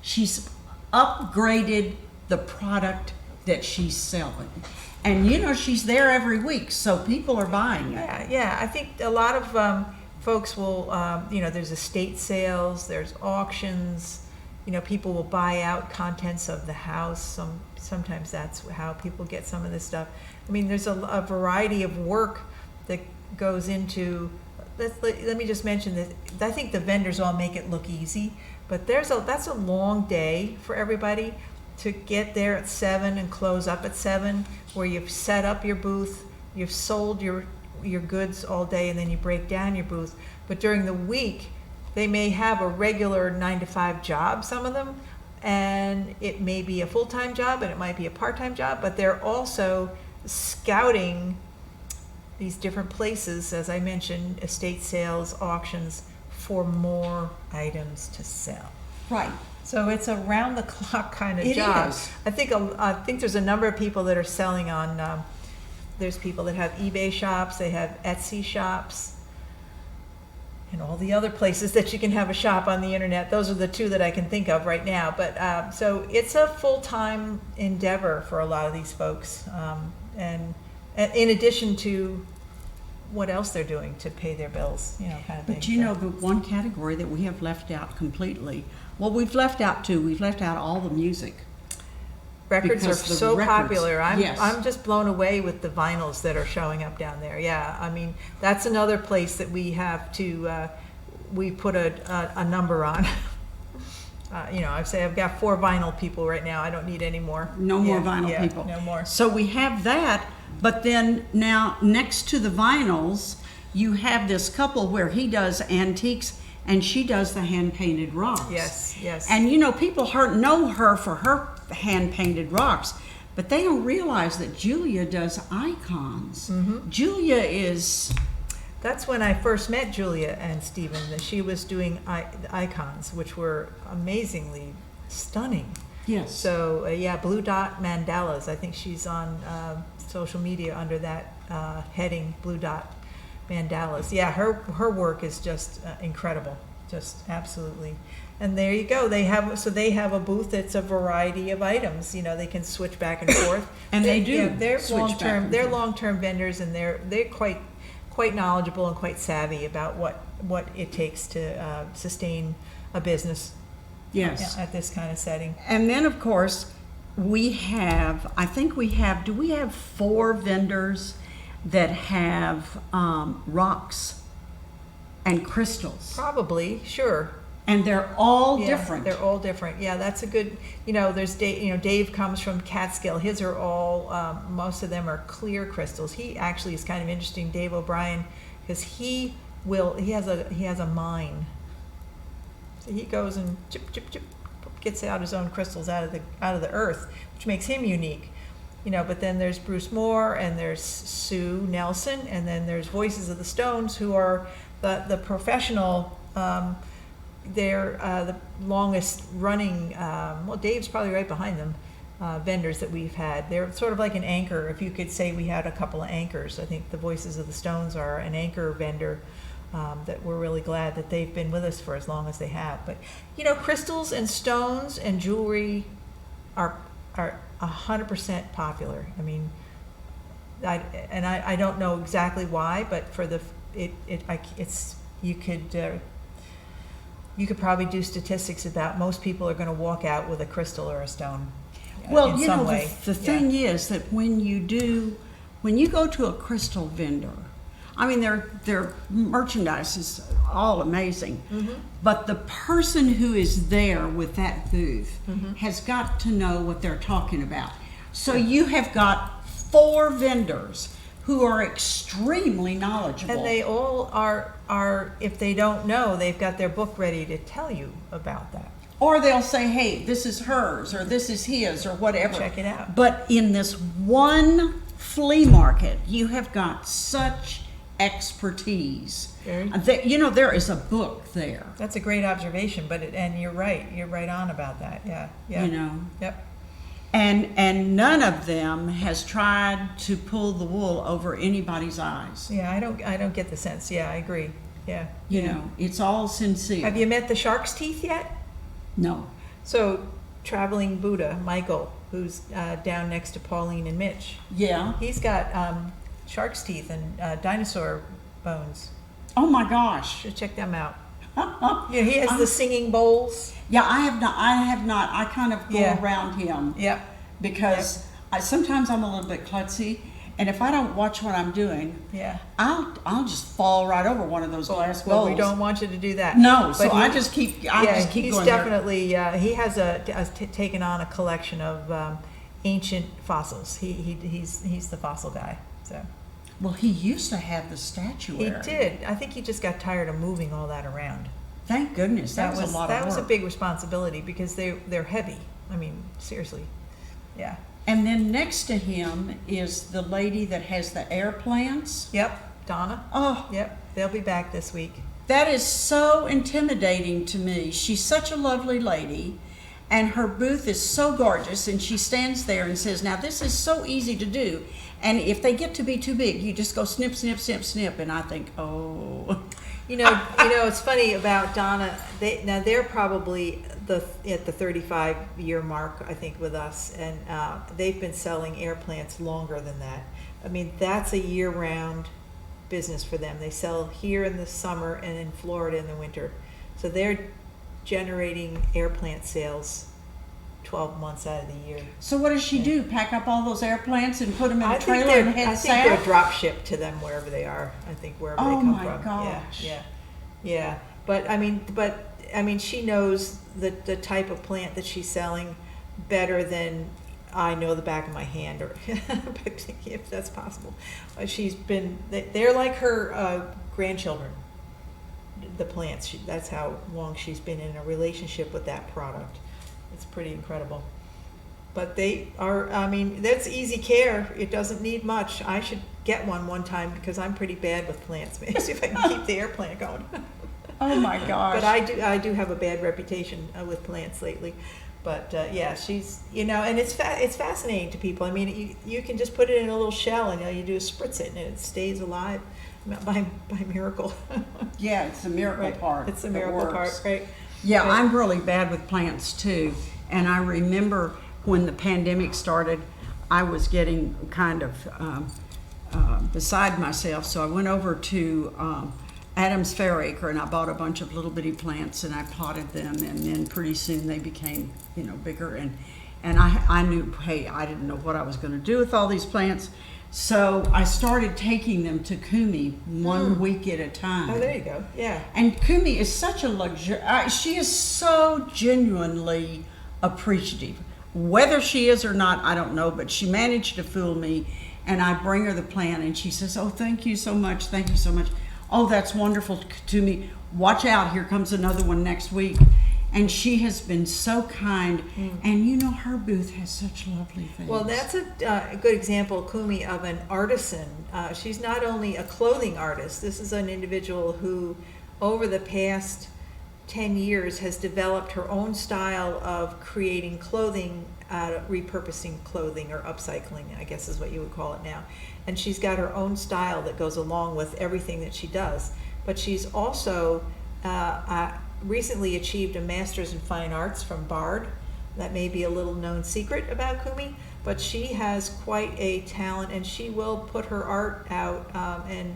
she's upgraded the product that she's selling. And she's there every week, so people are buying it. Yeah. I think a lot of folks will, there's estate sales, there's auctions. People will buy out contents of the house. Sometimes that's how people get some of this stuff. I mean, there's a variety of work that goes into. Let me just mention that I think the vendors all make it look easy, but that's a long day for everybody to get there at 7 and close up at 7, where you've set up your booth, you've sold your goods all day, and then you break down your booth. But during the week, they may have a regular 9-to-5 job, some of them, and it may be a full-time job and it might be a part-time job, but they're also scouting these different places, as I mentioned, estate sales, auctions, for more items to sell. Right. So it's a round-the-clock kind of It job. is. I think there's a number of people that are selling on. There's people that have eBay shops, they have Etsy shops, and all the other places that you can have a shop on the internet. Those are the two that I can think of right now. But so it's a full-time endeavor for a lot of these folks, and in addition to what else they're doing to pay their bills, kind of thing. But the one category that we have left out completely. Well, we've left out all the music. Records are Because the so records, popular. yes. I'm just blown away with the vinyls that are showing up down there. Yeah, I mean, that's another place that we have to, we put a number on. I've got 4 vinyl people right now. I don't need any more. No more vinyl people. No more. So we have that, but then now next to the vinyls, you have this couple where he does antiques and she does the hand-painted rocks. Yes. And people know her for her hand-painted rocks, but they don't realize that Julia does icons. Mm-hmm. Julia is That's when I first met Julia and Stephen, that she was doing icons, which were amazingly stunning. Yes. So, yeah, Blue Dot Mandalas. I think she's on social media under that heading, Blue Dot Mandalas. Yeah, her work is just incredible, just absolutely. And there you go. They have a booth that's a variety of items. You know, they can switch back and forth. And they do. Yeah, they're switch back long-term. and They're forth. long-term vendors, and they're quite knowledgeable and quite savvy about what it takes to sustain a business. Yes. At this kind of setting. And then, of course, do we have 4 vendors that have rocks and crystals? Probably, sure. And they're all Yeah, different. They're all different. Yeah, that's a good. There's Dave. Dave comes from Catskill. His are all. Most of them are clear crystals. He actually is kind of interesting, Dave O'Brien, because he has a mine. So he goes and chip, gets out his own crystals out of the earth, which makes him unique. But then there's Bruce Moore, and there's Sue Nelson, and then there's Voices of the Stones, who are the professional. They're the longest running. Dave's probably right behind them. Vendors that we've had. They're sort of like an anchor. If you could say we had a couple of anchors, I think the Voices of the Stones are an anchor vendor. That we're really glad that they've been with us for as long as they have. But crystals and stones and jewelry are 100% popular. I mean, I don't know exactly why, but for you could probably do statistics about most people are going to walk out with a crystal or a stone. Well, in some way. the thing is that when you go to a crystal vendor, I mean, their merchandise is all amazing, but the person who is there with that booth has got to know what they're talking about. So you have got 4 vendors who are extremely knowledgeable. And they all are, if they don't know, they've got their book ready to tell you about that. Or they'll say, hey, this is hers, or this is his, or whatever. Check it out. But in this one flea market, you have got such expertise. There is a book there. That's a great observation, and you're right. You're right on about that. Yeah. Yep. And none of them has tried to pull the wool over anybody's eyes. Yeah, I don't get the sense. Yeah, I agree. Yeah. It's all sincere. Have you met the Shark's Teeth yet? No. So, Traveling Buddha, Michael, who's down next to Pauline and Mitch. Yeah. He's got shark's teeth and dinosaur bones. Oh my gosh. Should check them out. Yeah, he has the singing bowls. Yeah, I have not. I kind of go around him. Yep. Because sometimes I'm a little bit klutzy, and if I don't watch what I'm doing, I'll just fall right over one of those glass bowls. Well, we don't want you to do that. No, so I just keep going. He's definitely he has taken on a collection of ancient fossils. He's the fossil guy. So. Well, he used to have the statuary. He did. I think he just got tired of moving all that around. Thank goodness. That was a lot of work. That was a big responsibility because they're heavy. I mean, seriously. Yeah. And then next to him is the lady that has the air plants. Yep, Donna. Oh. Yep, they'll be back this week. That is so intimidating to me. She's such a lovely lady, and her booth is so gorgeous, and she stands there and says, now this is so easy to do. And if they get to be too big, you just go snip, snip, snip, snip. And I think, oh. It's funny about Donna. They're probably at the 35-year mark, I think, with us, and they've been selling air plants longer than that. I mean, that's a year-round business for them. They sell here in the summer and in Florida in the winter. So they're generating air plant sales 12 months out of the year. So what does she do? Pack up all those air plants and put them in a trailer and head south? I think they're drop shipped to them wherever they are. I think wherever they come from. Oh my gosh. Yeah. But I mean, she knows the type of plant that she's selling better than I know the back of my hand, or if that's possible. They're like her grandchildren. The plants. That's how long she's been in a relationship with that product. It's pretty incredible. But they are, I mean, that's easy care. It doesn't need much. I get one time because I'm pretty bad with plants. Maybe see if I can keep the air plant going. Oh my gosh. But I do have a bad reputation with plants lately. But yeah, she's, and it's fascinating to people. I mean, you can just put it in a little shell and you do spritz it and it stays alive by miracle. Yeah, it's the miracle Right. part. It's the that miracle part, works. right? Yeah, Right. I'm really bad with plants too. And I remember when the pandemic started, I was getting kind of beside myself. So I went over to Adam's Fair Acre and I bought a bunch of little bitty plants and I potted them, and then pretty soon they became, bigger. And I knew, hey, I didn't know what I was going to do with all these plants. So I started taking them to Kumi one week at a time. Oh, there you go. Yeah. And Kumi is such a luxury. She is so genuinely appreciative. Whether she is or not, I don't know, but she managed to fool me. And I bring her the plant and she says, oh, thank you so much. Thank you so much. Oh, that's wonderful to me. Watch out. Here comes another one next week. And she has been so kind. And her booth has such lovely things. Well, that's a good example, Kumi, of an artisan. She's not only a clothing artist. This is an individual who, over the past 10 years, has developed her own style of creating clothing, repurposing clothing, or upcycling, I guess is what you would call it now. And she's got her own style that goes along with everything that she does. But she's also recently achieved a Master's in Fine Arts from Bard. That may be a little known secret about Kumi, but she has quite a talent, and she will put her art out, and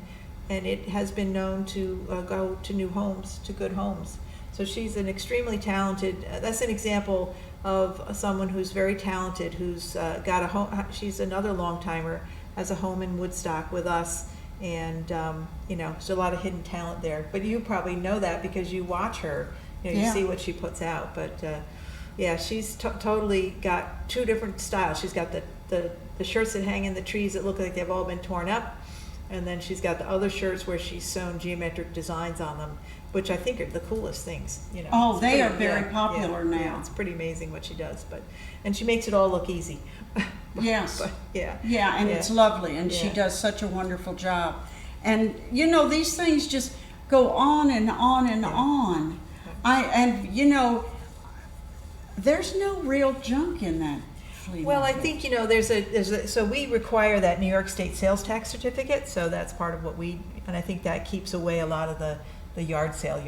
it has been known to go to new homes, to good homes. So she's an extremely talented, that's an example of someone who's very talented, who's got a home. She's another long timer, has a home in Woodstock with us. And, there's a lot of hidden talent there. But you probably know that because you watch her, you see what she puts out. But, yeah, she's totally got two different styles. She's got the shirts that hang in the trees that look like they've all been torn up. And then she's got the other shirts where she's sewn geometric designs on them, which I think are the coolest things. Oh, they are very popular now. Yeah, it's pretty amazing what she does. And she makes it all look easy. Yes. But, yeah. Yeah, and it's lovely, and she does such a wonderful job. And these things just go on and on and on. There's no real junk in that flea Well, I market. think so we require that New York State sales tax certificate, so that's part of what and I think that keeps away a lot of the yard sale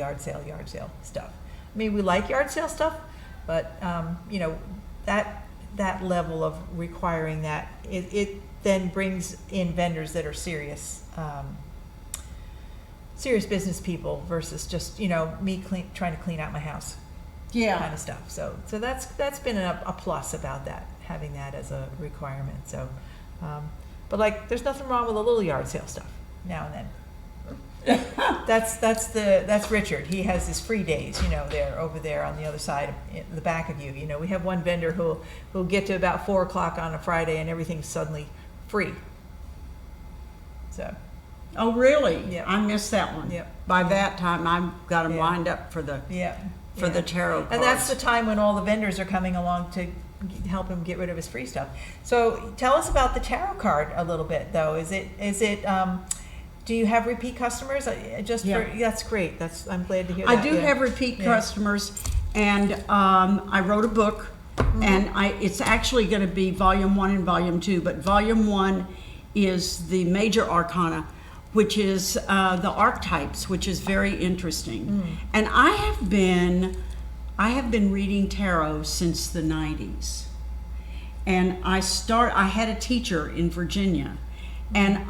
stuff. I mean, we like yard sale stuff, but that level of requiring that, it then brings in vendors that are serious business people versus just me trying to clean out my house kind of stuff. So that's been a plus about that, having that as a requirement. So but there's nothing wrong with a little yard sale stuff now and then. That's Richard. He has his free days, there over there on the other side, the back of you. We have one vendor who'll get to about 4 o'clock on a Friday and everything's suddenly free. So. Oh, really? Yeah. I missed that one. Yep. By that time, I've got them lined up for the the tarot cards. And that's the time when all the vendors are coming along to help him get rid of his free stuff. So tell us about the tarot card a little bit, though. Is it do you have repeat customers? That's great. I'm glad to hear that. I do have repeat customers, and I wrote a book, and it's actually going to be volume 1 and volume 2. But volume 1 is the major arcana, which is the archetypes, which is very interesting. And I have been reading tarot since the 90s. And I had a teacher in Virginia, and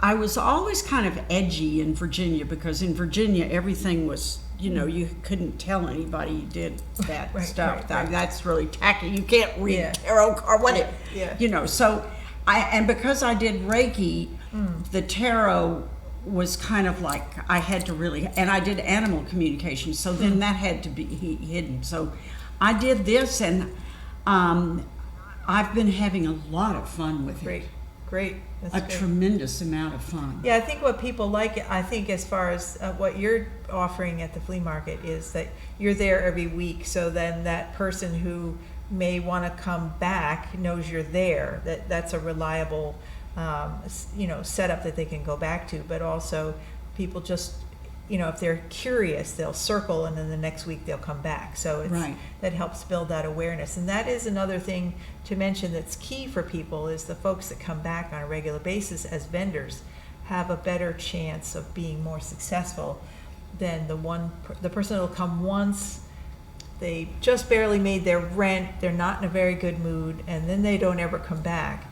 I was always kind of edgy in Virginia, because in Virginia everything was, you couldn't tell anybody you did that stuff. Right. That's really tacky. You can't read tarot card. So and because I did Reiki, the tarot was kind of like, I had to really, and I did animal communication, so then that had to be hidden. So I did this, and I've been having a lot of fun with it. Great. That's good. Tremendous amount of fun. Yeah, I think what people like, I think as far as what you're offering at the flea market, is that you're there every week, so then that person who may want to come back knows you're there, that's a reliable setup that they can go back to, but also people just, if they're curious, they'll circle and then the next week they'll come back. So that helps build that awareness. And that is another thing to mention that's key for people, is the folks that come back on a regular basis as vendors have a better chance of being more successful than the person that'll come once, they just barely made their rent, they're not in a very good mood, and then they don't ever come back.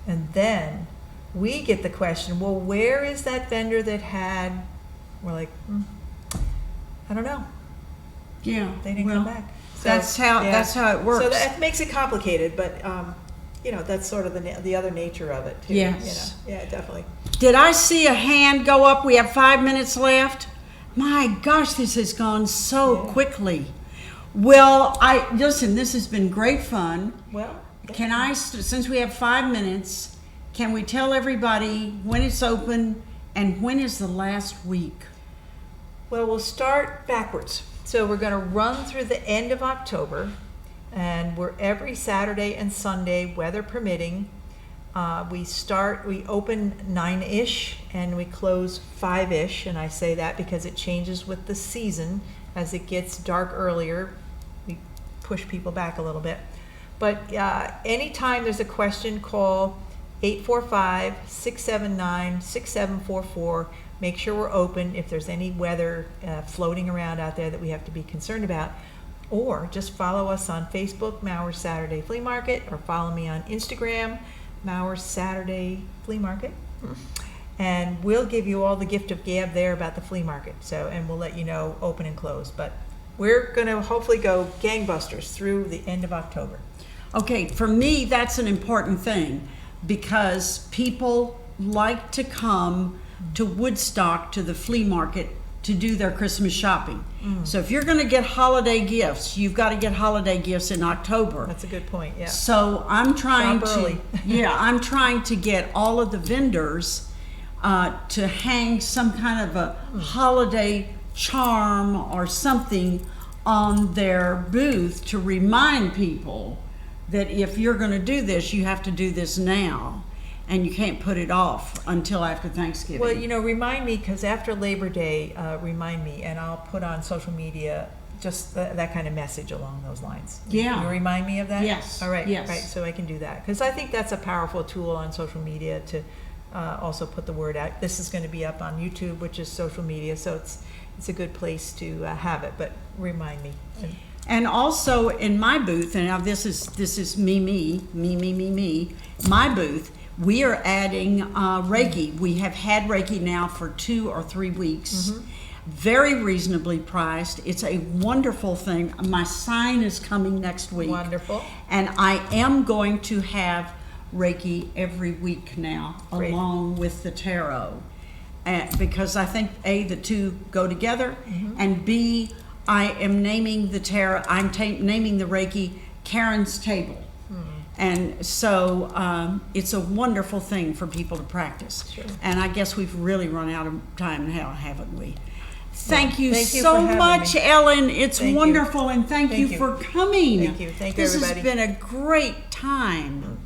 And then we get the question, well, where is that vendor that had, we're like, I don't know. Yeah. They didn't come back. So, that's how it works. So that makes it complicated, but that's sort of the other nature of it too. Yes. Yeah, definitely. Did I see a hand go up? We have 5 minutes left. My gosh, this has gone so quickly. Well, listen, this has been great fun. Well, can I, since we have 5 minutes, can we tell everybody when it's open and when is the last week? Well, we'll start backwards. So we're going to run through the end of October, and we're every Saturday and Sunday, weather permitting. We open 9-ish and we close 5-ish, and I say that because it changes with the season. As it gets dark earlier, we push people back a little bit. But anytime there's a question, call 845-679-6744. Make sure we're open if there's any weather floating around out there that we have to be concerned about. Or just follow us on Facebook, Mowers Saturday Flea Market, or follow me on Instagram, Mowers Saturday Flea Market. And we'll give you all the gift of gab there about the flea market. And we'll let you know open and close. But we're going to hopefully go gangbusters through the end of October. Okay, for me, that's an important thing because people like to come to Woodstock, to the flea market, to do their Christmas shopping. So if you're going to get holiday gifts, you've got to get holiday gifts in October. That's a good point, yeah. So I'm trying Shop early. I'm trying to get all of the vendors to hang some kind of a holiday charm or something on their booth to remind people that if you're going to do this, you have to do this now, and you can't put it off until after Thanksgiving. Well, remind me, because after Labor Day, remind me, and I'll put on social media just that kind of message along those lines. Yeah. You remind me of that? Yes. All right. Yes. Right. So I can do that, because I think that's a powerful tool on social media to also put the word out. This is going to be up on YouTube, which is social media, so it's a good place to have it. But remind me. And also in my booth, and now this is me, my booth, we are adding Reiki. We have had Reiki now for 2 or 3 weeks. Very reasonably priced. It's a wonderful thing. My sign is coming next week. Wonderful. And I am going to have Reiki every week now, Great. along with the tarot. Because I think A, the two go together, and B, I am naming the tarot, I'm naming the Reiki Karen's Table. And so it's a wonderful thing for people to practice. Sure. And I guess we've really run out of time now, haven't we? Thank you thank you so for having much, me. Ellen. It's Thank you. Wonderful, and thank you for coming. Thank you. Thank you, this everybody. has been a great time.